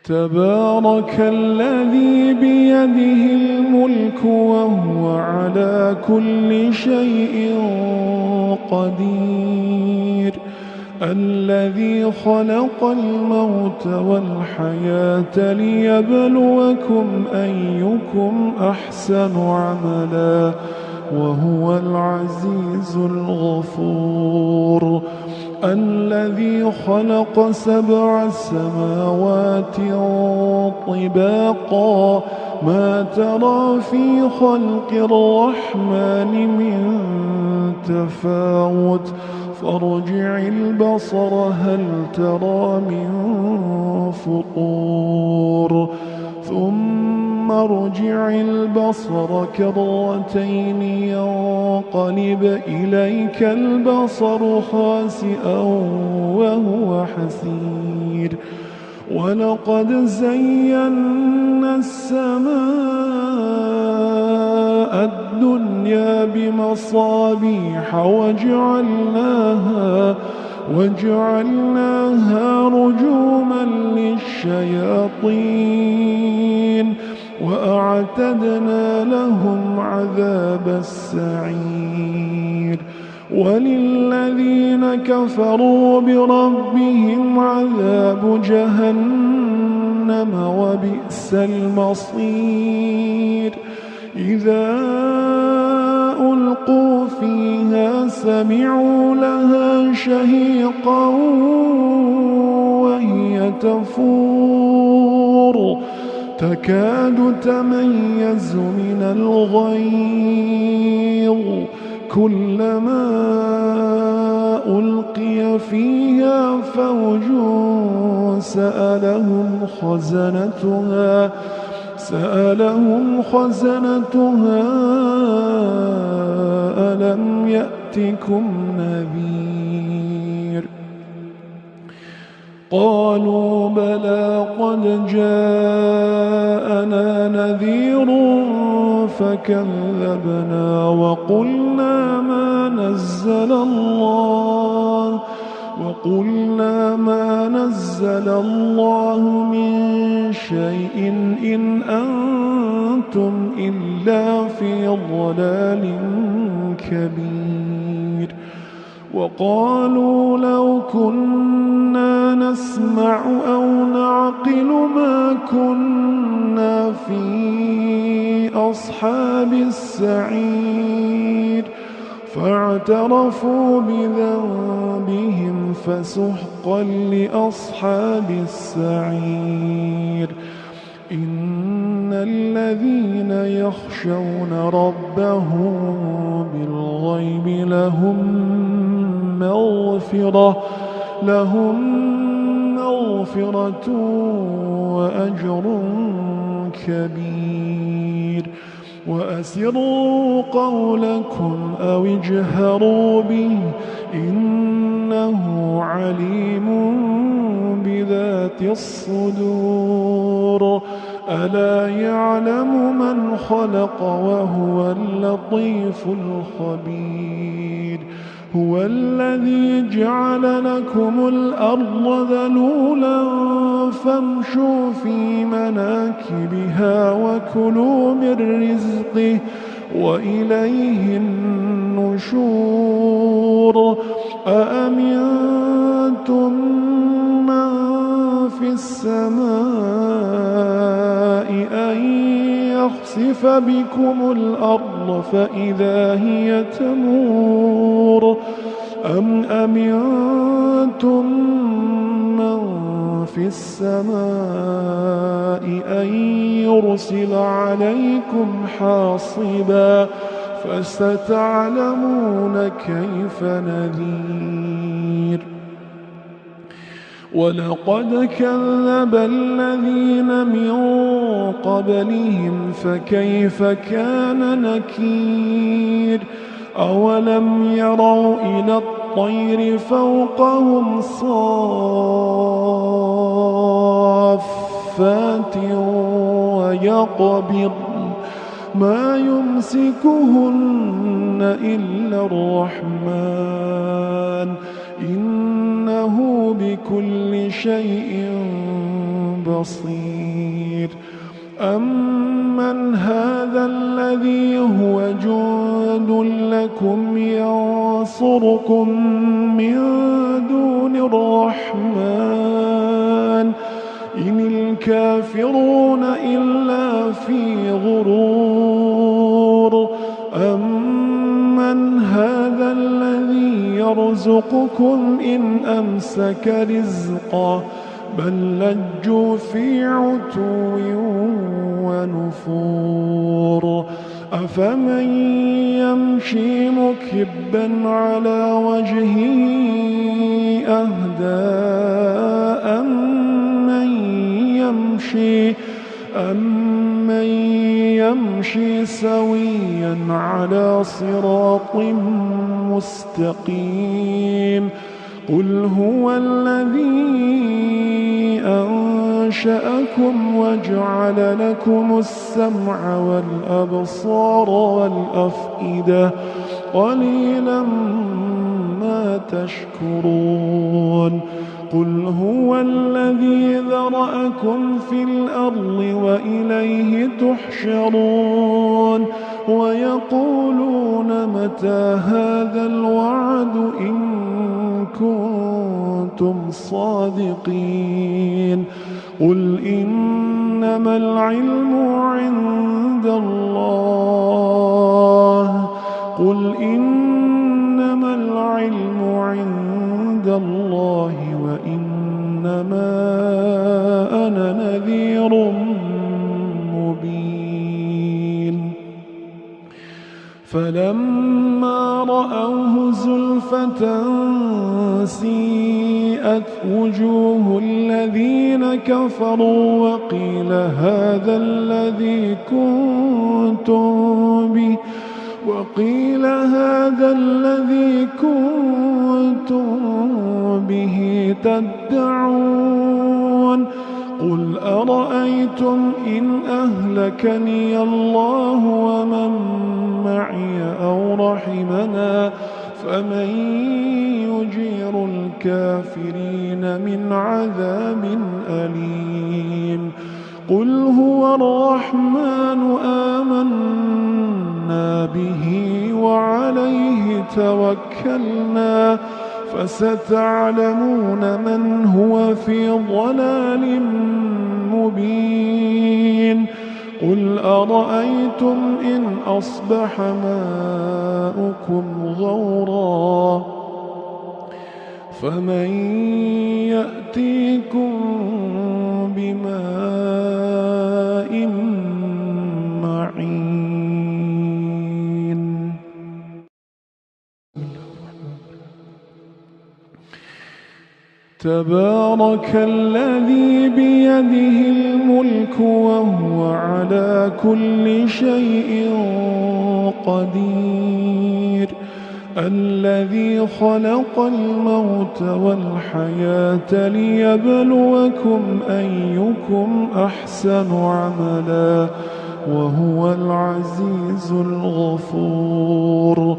تبارك الذي بيده الملك وهو على كل شيء قدير، الذي خلق الموت والحياة ليبلوكم أيكم أحسن عملا وهو العزيز الغفور، الذي خلق 7 سماوات طباقا ما ترى في خلق الرحمن من تفاوت فارجع البصر هل ترى من فطور ثم ارجع البصر كرتين ينقلب إليك البصر خاسئا وهو حسير، ولقد زينا السماء الدنيا بمصابيح وجعلناها رجوما للشياطين وأعتدنا لهم عذاب السعير، وللذين كفروا بربهم عذاب جهنم وبئس المصير، إذا ألقوا فيها سمعوا لها شهيقا وهي تفور تكاد تميز من الغيظ، كلما ألقي فيها فوج سألهم خزنتها ألم يأتكم نذير؟ قالوا بلى قد جاءنا نذير فكذبنا وقلنا ما نزل الله من شيء إن أنتم إلا في ضلال كبير، وقالوا لو كنا نسمع أو نعقل ما كنا في أصحاب السعير، فاعترفوا بذنبهم فسحقا لأصحاب السعير، إن الذين يخشون ربهم بالغيب لهم مغفرة وأجر كبير، وأسروا قولكم أو اجهروا به إنه عليم بذات الصدور، ألا يعلم من خلق وهو اللطيف الخبير، هو الذي جعل لكم الأرض ذلولا فامشوا في مناكبها وكلوا من رزقه وإليه النشور، أأمنتم من في السماء أن يخسف بكم الأرض فإذا هي تمور، أم أمنتم من في السماء أن يرسل عليكم حاصبا فستعلمون كيف نذير. ولقد كذب الذين من قبلهم فكيف كان نكير، أولم يروا إلى الطير فوقهم صافات ويقبض ما يمسكهن إلا الرحمن إنه بكل شيء بصير أمن هذا الذي هو جند لكم ينصركم من دون الرحمن إن الكافرون إلا في غرور أمن هذا الذي يرزقكم إن أمسك رزقه بل لجوا في عتو ونفور أفمن يمشي مكبا على وجهه أهدى أمن يمشي سويا على صراط مستقيم قل هو الذي أنشأكم وجعل لكم السمع والأبصار والأفئدة قليلا ما تشكرون قل هو الذي ذرأكم في الأرض وإليه تحشرون ويقولون متى هذا الوعد إن كنتم صادقين قل إنما العلم عند الله وإنما أنا نذير مبين فلما رأوه زلفة سيئت وجوه الذين كفروا وقيل هذا الذي كنتم به تدعون قل أرأيتم إن أهلكني الله ومن معي أو رحمنا فمن يجير الكافرين من عذاب أليم قل هو الرحمن آمنا به وعليه توكلنا فستعلمون من هو في ضلال مبين قل أرأيتم إن أصبح ماؤكم غورا فمن يأتيكم بماء معين تبارك الذي بيده الملك وهو على كل شيء قدير الذي خلق الموت والحياة ليبلوكم أيكم أحسن عملا وهو العزيز الغفور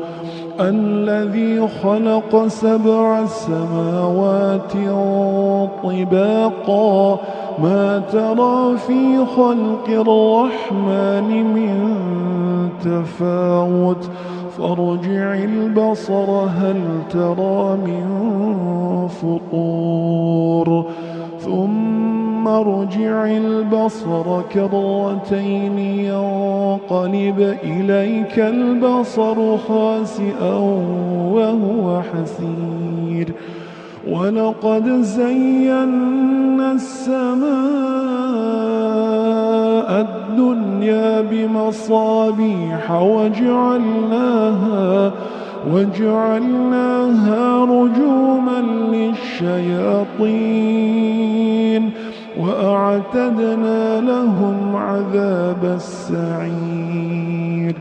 الذي خلق 7 سماوات طباقا ما ترى في خلق الرحمن من تفاوت فارجع البصر هل ترى من فطور ثم ارجع البصر كرتين ينقلب إليك البصر خاسئا وهو حسير ولقد زينا السماء الدنيا بمصابيح وجعلناها رجوما للشياطين وأعتدنا لهم عذاب السعير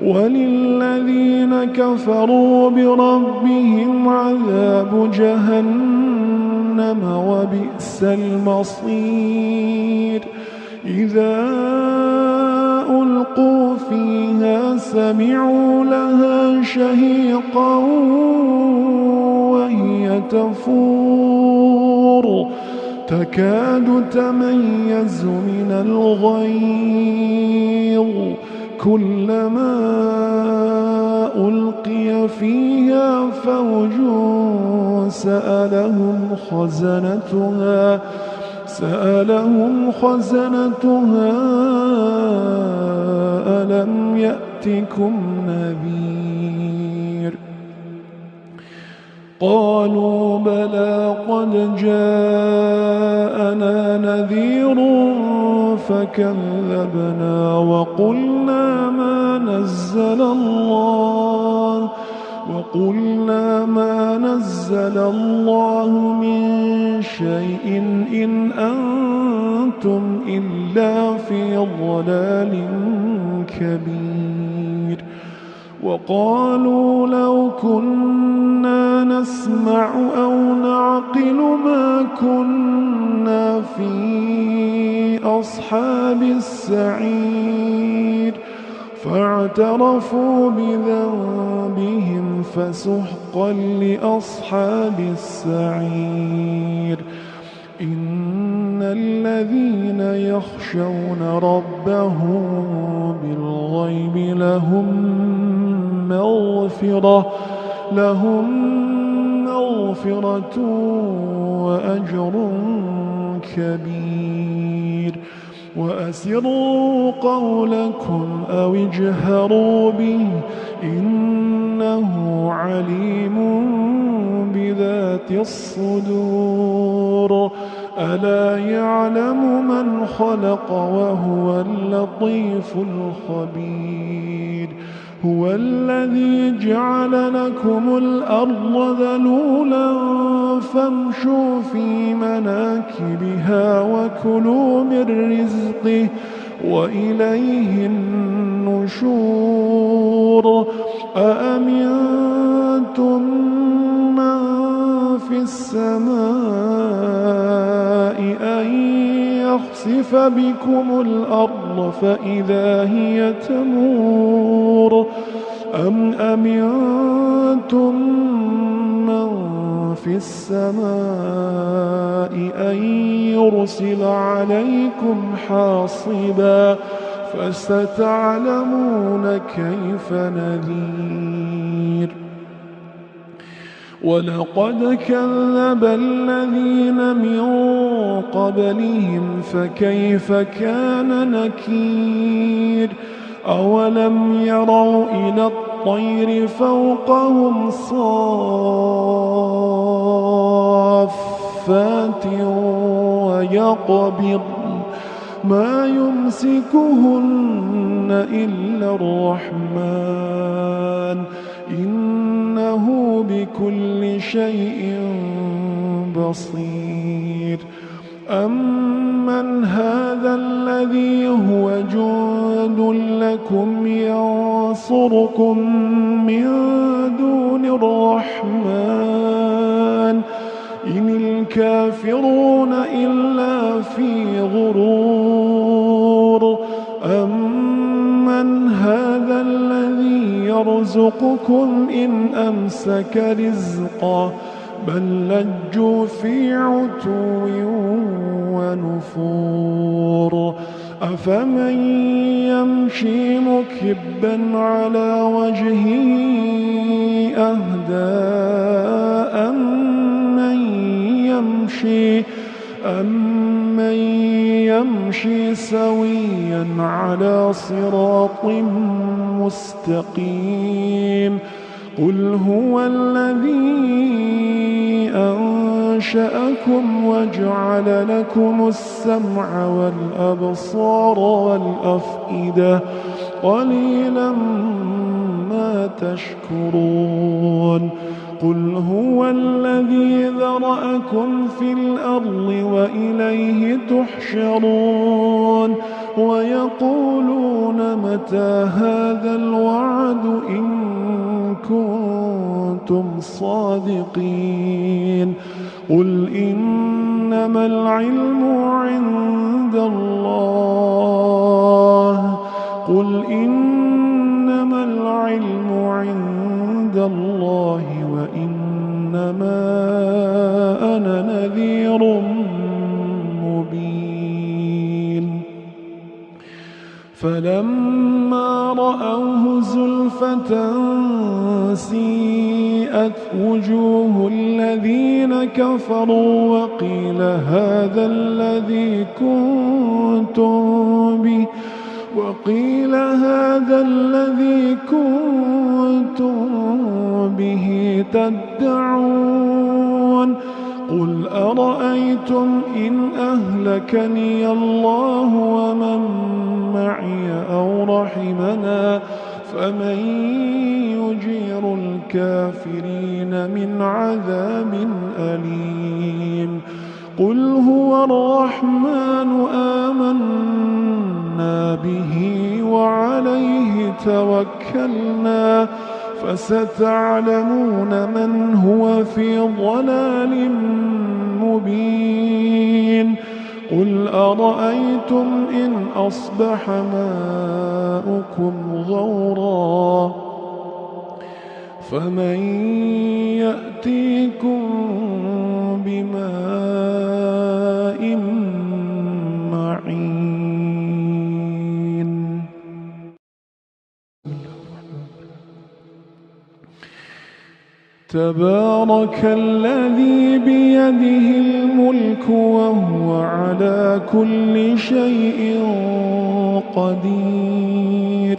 وللذين كفروا بربهم عذاب جهنم وبئس المصير إذا ألقوا فيها سمعوا لها شهيقا تكاد تميز من الغيظ كلما ألقي فيها فوج سألهم خزنتها ألم يأتكم نذير قالوا بلى قد جاءنا نذير فكذبنا وقلنا ما نزل الله من شيء إن أنتم إلا في ضلال كبير وقالوا لو كنا نسمع أو نعقل ما كنا في أصحاب السعير فاعترفوا بذنبهم فسحقا لأصحاب السعير إن الذين يخشون ربهم بالغيب لهم مغفرة وأجر كبير وأسروا قولكم أو اجهروا به إنه عليم بذات الصدور ألا يعلم من خلق وهو اللطيف الخبير هو الذي جعل لكم الأرض ذلولا فامشوا في مناكبها وكلوا من رزقه وإليه النشور أأمنتم من في السماء أن يخسف بكم الأرض فإذا هي تمور أم أمنتم من في السماء أن يرسل عليكم حاصبا فستعلمون كيف نذير ولقد كذب الذين من قبلهم فكيف كان نكير أولم يروا إلى الطير فوقهم صافات ويقبض ما يمسكهن إلا الرحمن إنه بكل شيء بصير أمن هذا الذي هو جند لكم ينصركم من دون الرحمن إن الكافرون إلا في غرور أمن هذا الذي يرزقكم إن أمسك رزقه بل لجوا في عتو ونفور أفمن يمشي مكبا على وجهه أهدى أمن يمشي سويا على صراط مستقيم قل هو الذي أنشأكم وجعل لكم السمع والأبصار والأفئدة قليلا ما تشكرون قل هو الذي ذرأكم في الأرض وإليه تحشرون ويقولون متى هذا الوعد إن كنتم صادقين قل إنما العلم عند الله وإنما أنا نذير فلما رأوه زلفة سيئت وجوه الذين كفروا وقيل هذا الذي كنتم به تدعون قل أرأيتم إن أهلكني الله ومن معي أو رحمنا فمن يجير الكافرين من عذاب أليم قل هو الرحمن آمنا به وعليه توكلنا فستعلمون من هو في ضلال مبين قل أرأيتم إن أصبح ماؤكم غورا فمن يأتيكم بماء معين تبارك الذي بيده الملك وهو على كل شيء قدير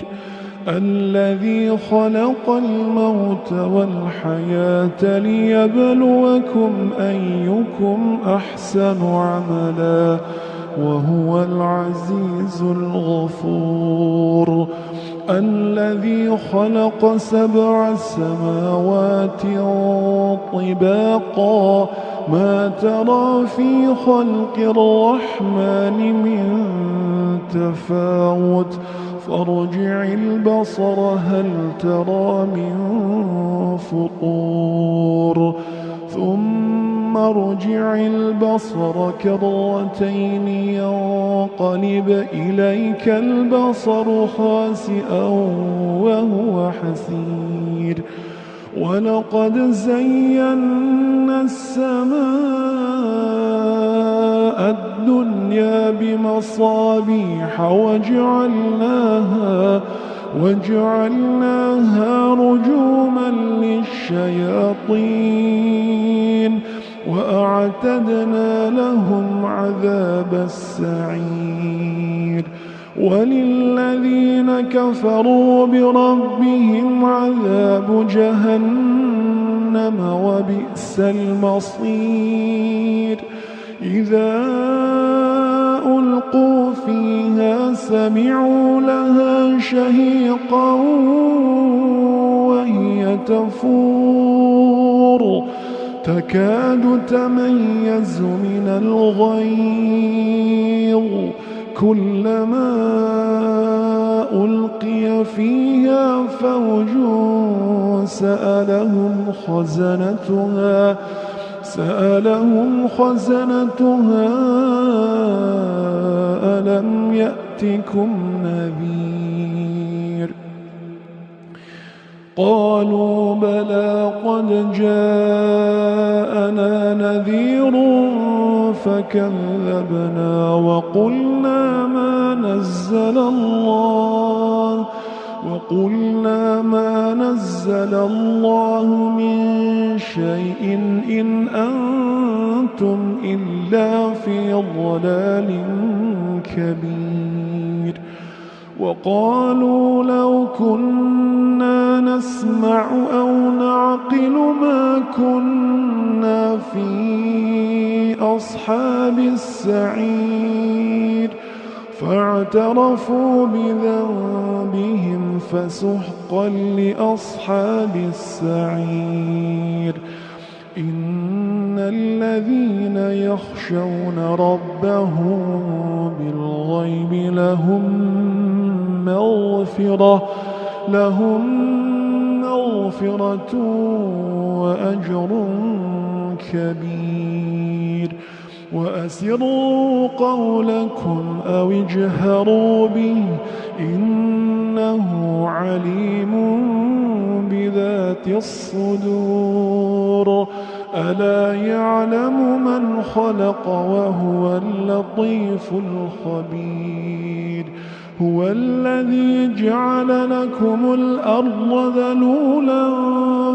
الذي خلق الموت والحياة ليبلوكم أيكم أحسن عملا وهو العزيز الغفور الذي خلق 7 سماوات طباقا ما ترى في خلق الرحمن من تفاوت فارجع البصر هل ترى من فطور ثم ارجع البصر كرتين ينقلب إليك البصر خاسئا وهو حسير ولقد زينا السماء الدنيا بمصابيح وجعلناها رجوما للشياطين وأعتدنا لهم عذاب السعير وللذين كفروا بربهم عذاب جهنم وبئس المصير إذا ألقوا فيها سمعوا لها شهيقا وهي تفور تكاد تميز من الغيظ كلما ألقي فيها فوج سألهم خزنتها ألم يأتكم نذير قالوا بلى قد جاءنا نذير فكذبنا وقلنا ما نزل الله من شيء إن أنتم إلا في ضلال كبير وقالوا لو كنا نسمع أو نعقل ما كنا في أصحاب السعير فاعترفوا بذنبهم فسحقا لأصحاب السعير إن الذين يخشون ربهم بالغيب لهم مغفرة وأجر كبير وأسروا قولكم أو اجهروا به إنه عليم بذات الصدور ألا يعلم من خلق وهو اللطيف الخبير هو الذي جعل لكم الأرض ذلولا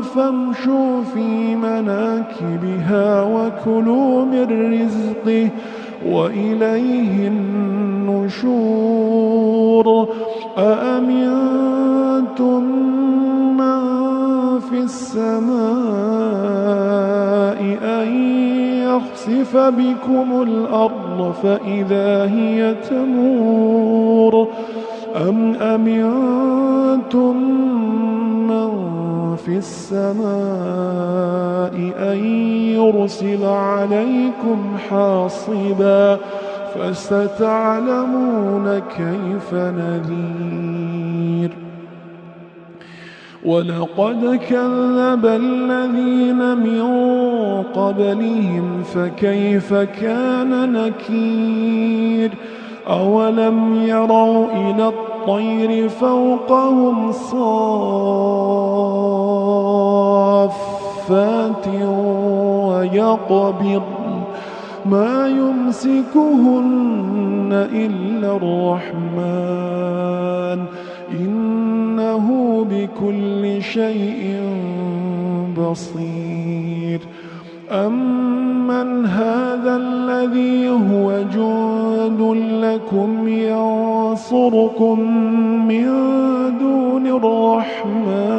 فامشوا في مناكبها وكلوا من رزقه وإليه النشور أأمنتم من في السماء أن يخسف بكم الأرض فإذا هي تمور أم أمنتم من في السماء أن يرسل عليكم حاصبا فستعلمون كيف نذير ولقد كذب الذين من قبلهم فكيف كان نكير أولم يروا إلى الطير فوقهم صافات ويقبض ما يمسكهن إلا الرحمن إنه بكل شيء بصير أمن هذا الذي هو جند لكم ينصركم من دون الرحمن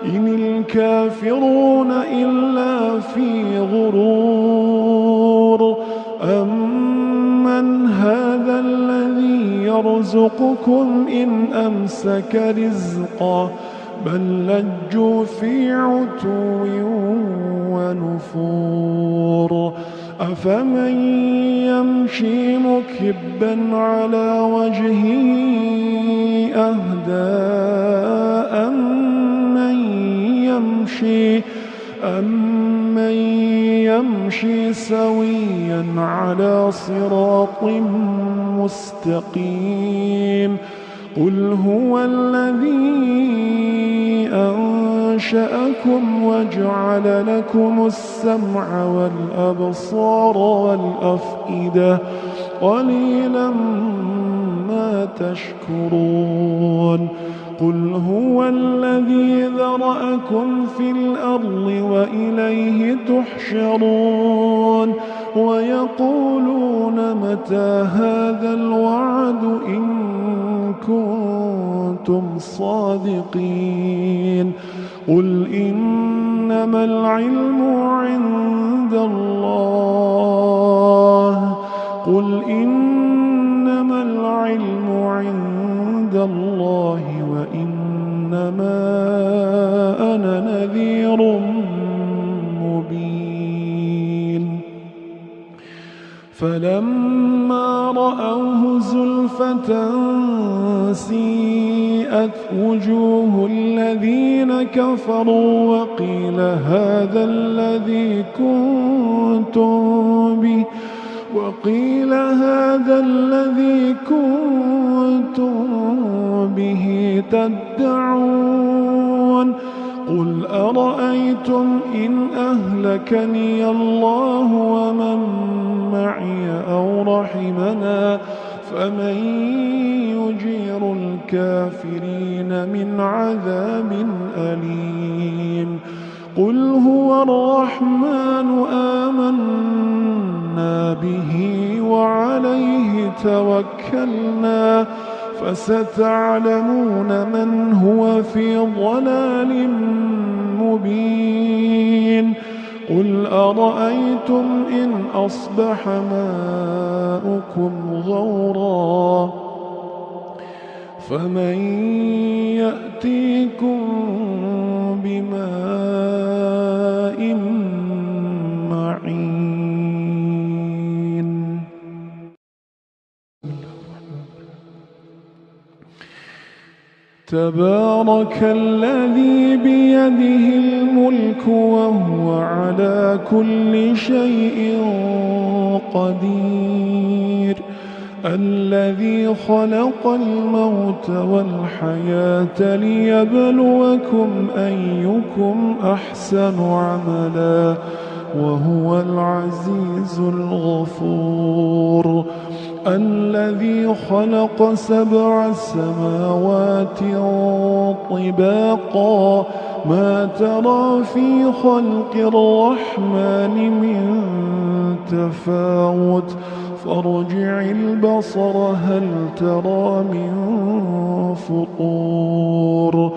إن الكافرون إلا في غرور أمن هذا الذي يرزقكم إن أمسك رزقه بل لجوا في عتو ونفور أفمن يمشي مكبا على وجهه أهدى أمن يمشي سويا على صراط مستقيم قل هو الذي أنشأكم وجعل لكم السمع والأبصار والأفئدة قليلا ما تشكرون قل هو الذي ذرأكم في الأرض وإليه تحشرون ويقولون متى هذا الوعد إن كنتم صادقين قل إنما العلم عند الله وإنما أنا نذير مبين فلما رأوه زلفة سيئت وجوه الذين كفروا وقيل هذا الذي كنتم به تدعون قل أرأيتم إن أهلكني الله ومن معي أو رحمنا فمن يجير الكافرين من عذاب أليم قل هو الرحمن آمنا به وعليه توكلنا فستعلمون من هو في ضلال مبين قل أرأيتم إن أصبح ماؤكم غورا فمن يأتيكم بماء معين تبارك الذي بيده الملك وهو على كل شيء قدير الذي خلق الموت والحياة ليبلوكم أيكم أحسن عملا وهو العزيز الغفور الذي خلق 7 سماوات طباقا ما ترى في خلق الرحمن من تفاوت فارجع البصر هل ترى من فطور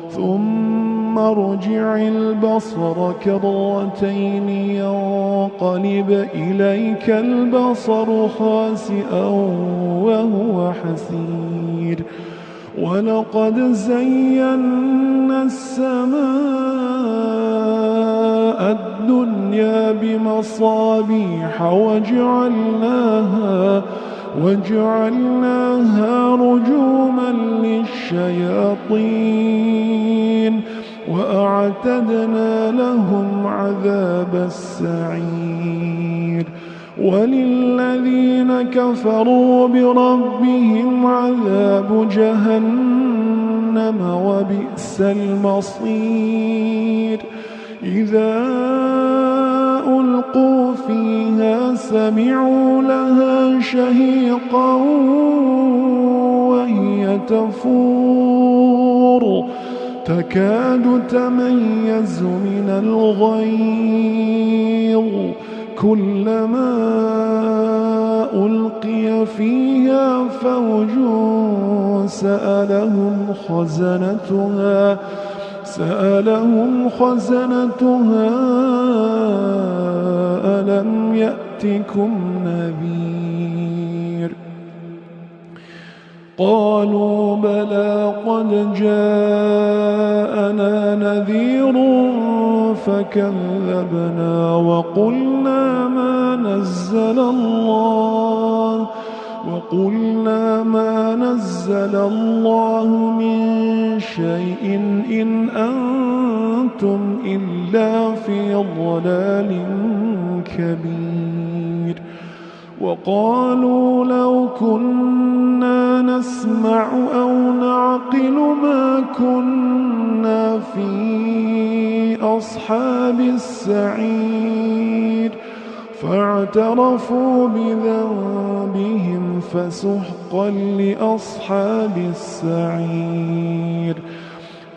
ثم ارجع البصر كرتين ينقلب إليك البصر خاسئا وهو حسير ولقد زينا السماء الدنيا بمصابيح وجعلناها رجوما للشياطين وأعتدنا لهم عذاب السعير وللذين كفروا بربهم عذاب جهنم وبئس المصير إذا ألقوا فيها سمعوا لها شهيقا وهي تفور تكاد تميز من الغيظ كلما ألقي فيها فوج سألهم خزنتها ألم يأتكم نذير قالوا بلى قد جاءنا نذير فكذبنا وقلنا ما نزل الله من شيء إن أنتم إلا في ضلال كبير وقالوا لو كنا نسمع أو نعقل ما كنا في أصحاب السعير فاعترفوا بذنبهم فسحقا لأصحاب السعير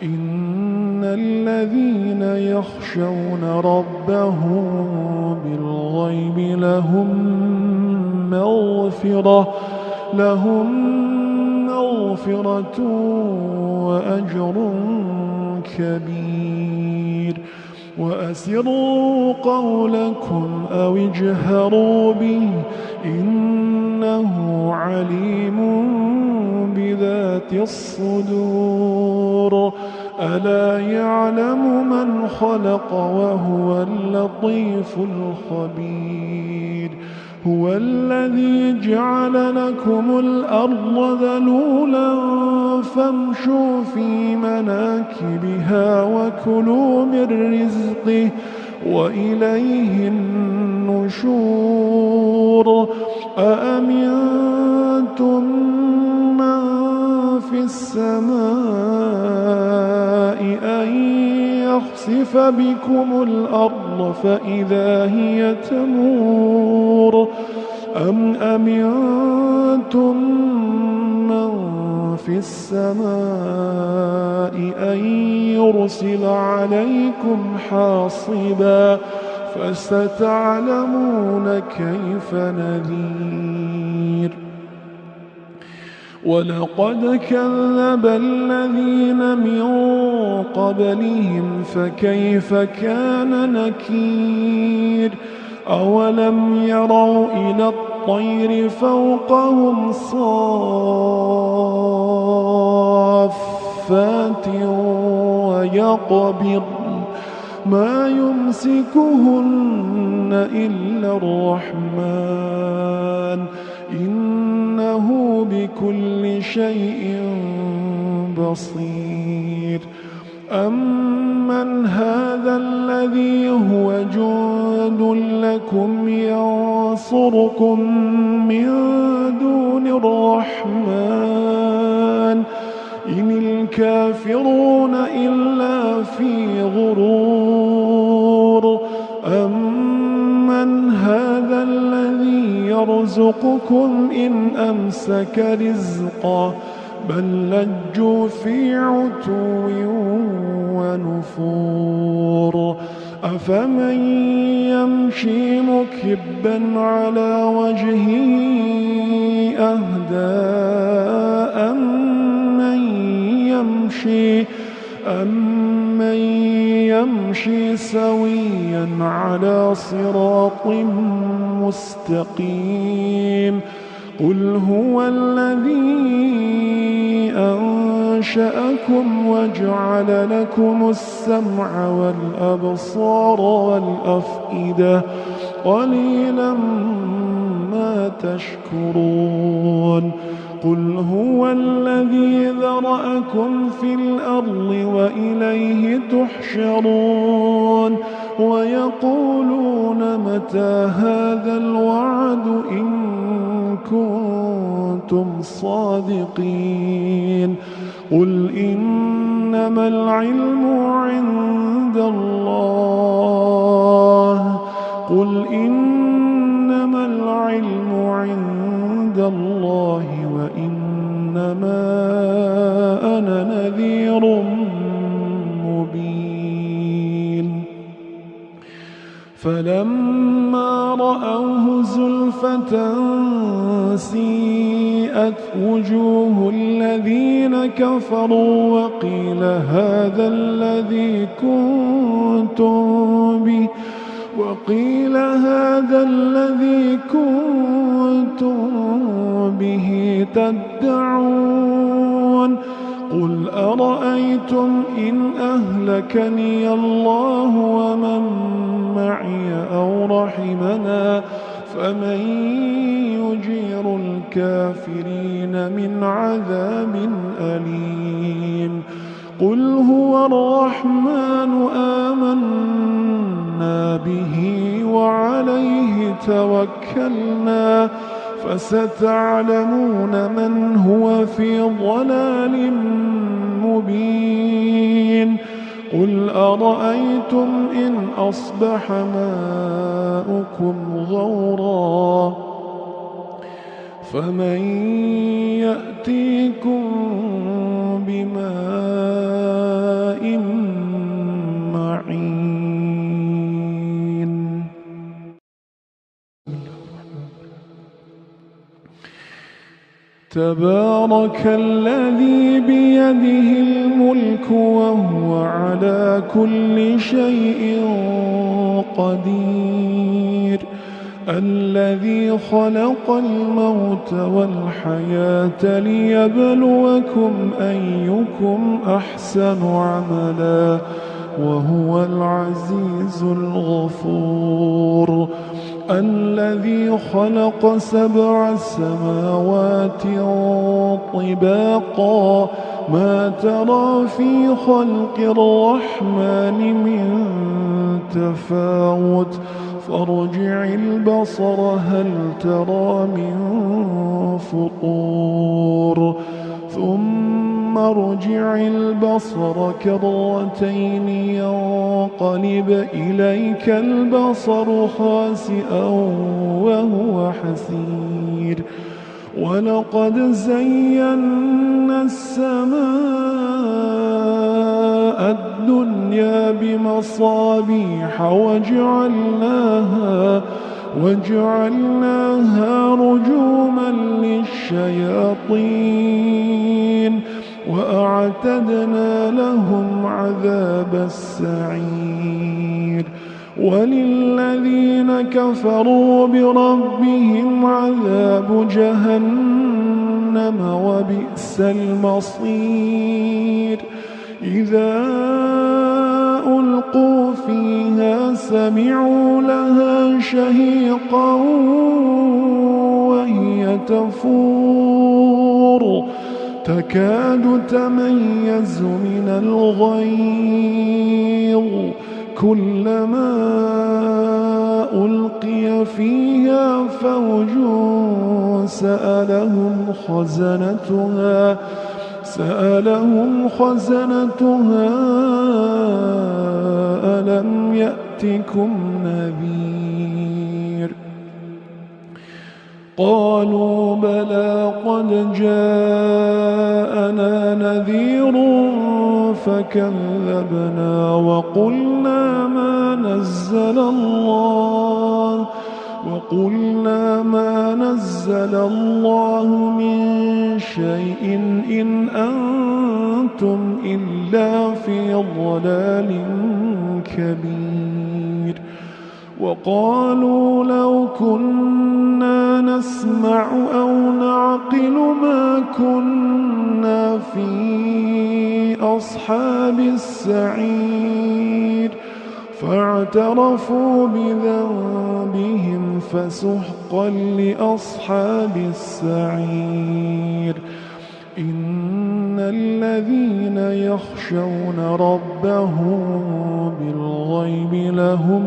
إن الذين يخشون ربهم بالغيب لهم مغفرة وأجر كبير وأسروا قولكم أو اجهروا به إنه عليم بذات الصدور ألا يعلم من خلق وهو اللطيف الخبير هو الذي جعل لكم الأرض ذلولا فامشوا في مناكبها وكلوا من رزقه وإليه النشور أأمنتم من في السماء أن يخسف بكم الأرض فإذا هي تمور أم أمنتم من في السماء أن يرسل عليكم حاصبا فستعلمون كيف نذير ولقد كذب الذين من قبلهم فكيف كان نكير أولم يروا إلى الطير فوقهم صافات ويقبض ما يمسكهن إلا الرحمن إنه بكل شيء بصير أمن هذا الذي هو جند لكم ينصركم من دون الرحمن إن الكافرون إلا في غرور أمن هذا الذي يرزقكم إن أمسك رزقا بل لجوا في عتو ونفور أفمن يمشي مكبا على وجهه أهدى أمن يمشي سويا على صراط مستقيم قل هو الذي أنشأكم وجعل لكم السمع والأبصار والأفئدة قليلا ما تشكرون قل هو الذي ذرأكم في الأرض وإليه تحشرون ويقولون متى هذا الوعد إن كنتم صادقين قل إنما العلم عند الله وإنما أنا نذير مبين فلما رأوه زلفة سيئت وجوه الذين كفروا وقيل هذا الذي كنتم به تدعون قل أرأيتم إن أهلكني الله ومن معي أو رحمنا فمن يجير الكافرين من عذاب أليم قل هو الرحمن آمنا به وعليه توكلنا فستعلمون من هو في ضلال مبين قل أرأيتم إن أصبح ماؤكم غورا فمن يأتيكم بماء معين تبارك الذي بيده الملك وهو على كل شيء قدير الذي خلق الموت والحياة ليبلوكم أيكم أحسن عملا وهو العزيز الغفور الذي خلق 7 سماوات طباقا ما ترى في خلق الرحمن من تفاوت فارجع البصر هل ترى من فطور ثم ارجع البصر كرتين ينقلب إليك البصر خاسئا وهو حسير ولقد زينا السماء الدنيا بمصابيح وجعلناها رجوما للشياطين وأعتدنا لهم عذاب السعير وللذين كفروا بربهم عذاب جهنم وبئس المصير إذا ألقوا فيها سمعوا لها شهيقا وهي تفور تكاد تميز من الغيظ كلما ألقي فيها فوج سألهم خزنتها ألم يأتكم نذير قالوا بلى قد جاءنا نذير فكذبنا وقلنا ما نزل الله من شيء إن أنتم إلا في ضلال كبير. وقالوا لو كنا نسمع أو نعقل ما كنا في أصحاب السعير فاعترفوا بذنبهم فسحقا لأصحاب السعير. إن الذين يخشون ربهم بالغيب لهم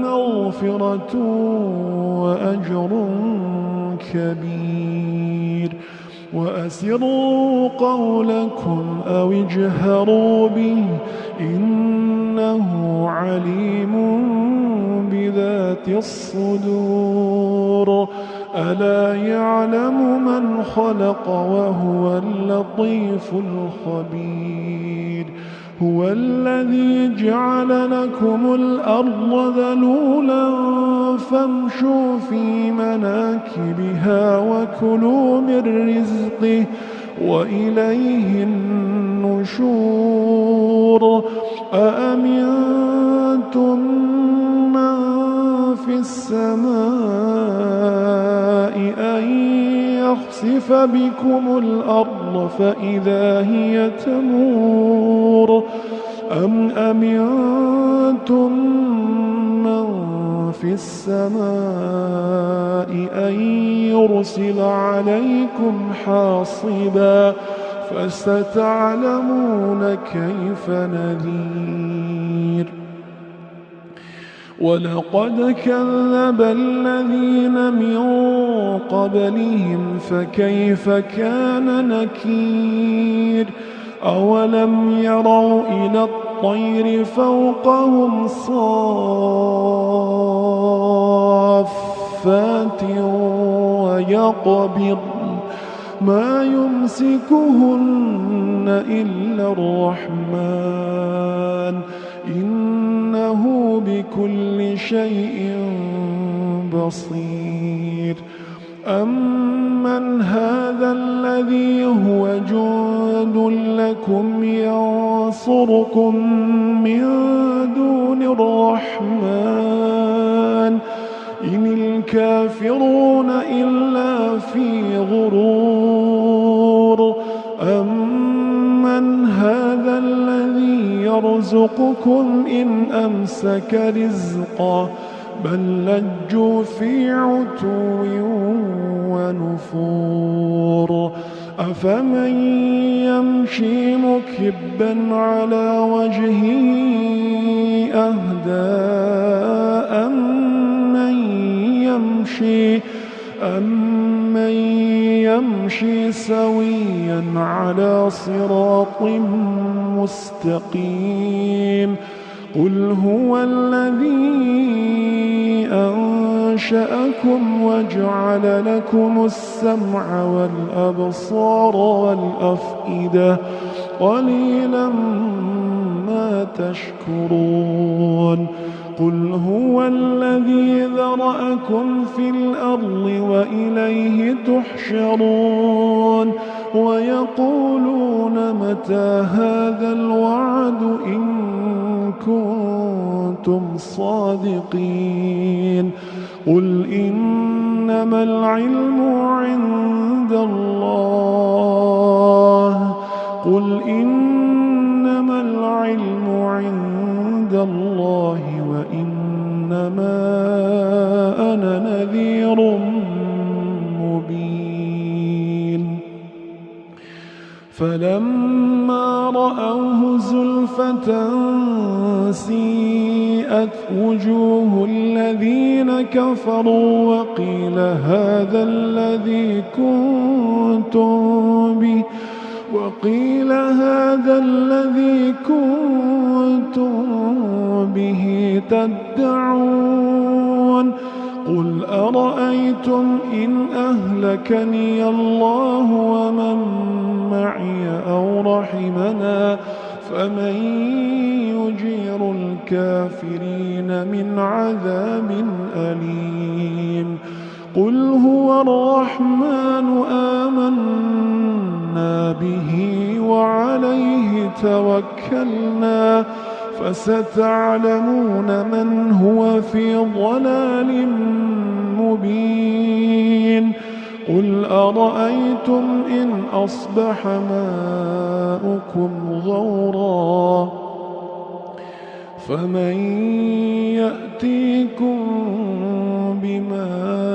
مغفرة وأجر كبير. وأسروا قولكم أو اجهروا به إنه عليم بذات الصدور. ألا يعلم من خلق وهو اللطيف الخبير. هو الذي جعل لكم الأرض ذلولا فامشوا في مناكبها وكلوا من رزقه وإليه النشور. أأمنتم من في السماء أن يخسف بكم الأرض فإذا هي تمور أم أمنتم من في السماء أن يرسل عليكم حاصبا فستعلمون كيف نذير. ولقد كذب الذين من قبلهم فكيف كان نكير. أولم يروا إلى الطير فوقهم صافات ويقبض ما يمسكهن إلا الرحمن إنه بكل شيء بصير. أمن هذا الذي هو جند لكم ينصركم من دون الرحمن إن الكافرون إلا في غرور. أمن هذا الذي يرزقكم إن أمسك رزقه بل لجوا في عتو ونفور. أفمن يمشي مكبا على وجهه أهدى أمن يمشي سويا على صراط مستقيم. قل هو الذي أنشأكم وجعل لكم السمع والأبصار والأفئدة قليلا ما تشكرون. قل هو الذي ذرأكم في الأرض وإليه تحشرون. ويقولون متى هذا الوعد إن كنتم صادقين. قل إنما العلم عند الله وإنما أنا نذير مبين. فلما رأوه زلفة سيئت وجوه الذين كفروا وقيل هذا الذي كنتم به تدعون قل أرأيتم إن أهلكني الله ومن معي أو رحمنا فمن يجير الكافرين من عذاب أليم قل هو الرحمن آمنا به وعليه توكلنا فستعلمون من هو في ضلال مبين قل أرأيتم إن أصبح ماؤكم غورا فمن يأتيكم بماء